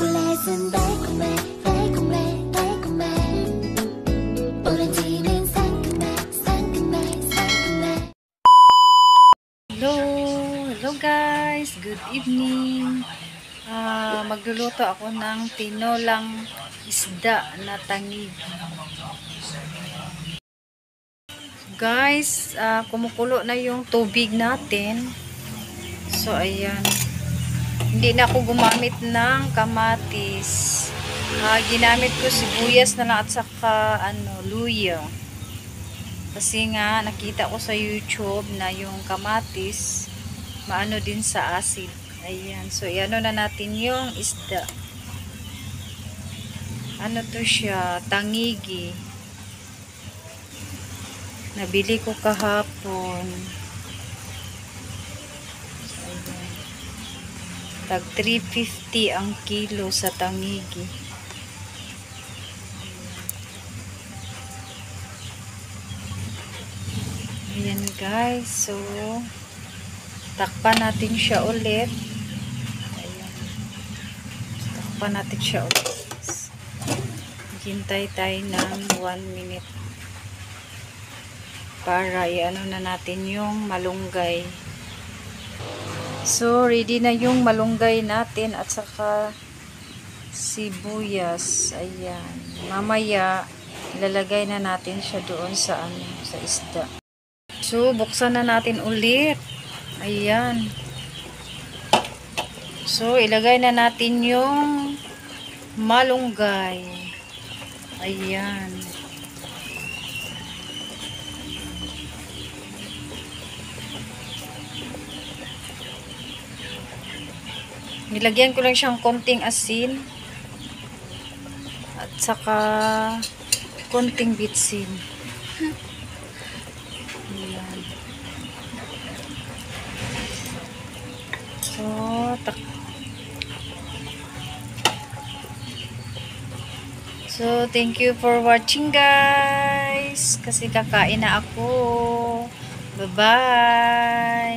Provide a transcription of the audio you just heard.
초콜릿은 달콤해 달콤해 달콤해 오렌지는 상큼해 상큼해 상큼해. Hello guys, good evening. Magluluto ako ng tinolang isda na tangig. Guys, kumukulo na yung tubig natin. So ayan. Hindi na ako gumamit ng kamatis. Ginamit ko sibuyas na lang at saka luya. Kasi nga nakita ko sa YouTube na yung kamatis maano din sa acid. Ayan. So iano na natin yung isda. Ano to siya? Tangigi. Nabili ko kahapon. Tag 350 ang kilo sa tangigi. Ayan guys. So, takpan natin siya ulit. Ayan. Takpan natin siya ulit. Hintay tayo ng 1 minute. Para iano na natin yung malunggay. So, ready na yung malunggay natin at saka sibuyas. Ayan. Mamaya, ilalagay na natin siya doon sa sa isda. So, buksan na natin ulit. Ayan. So, ilagay na natin yung malunggay. Ayan. Nilagyan ko lang siyang konting asin at saka konting bitsin. Ayan. So, thank you for watching guys. Kasi kakain na ako. Bye-bye.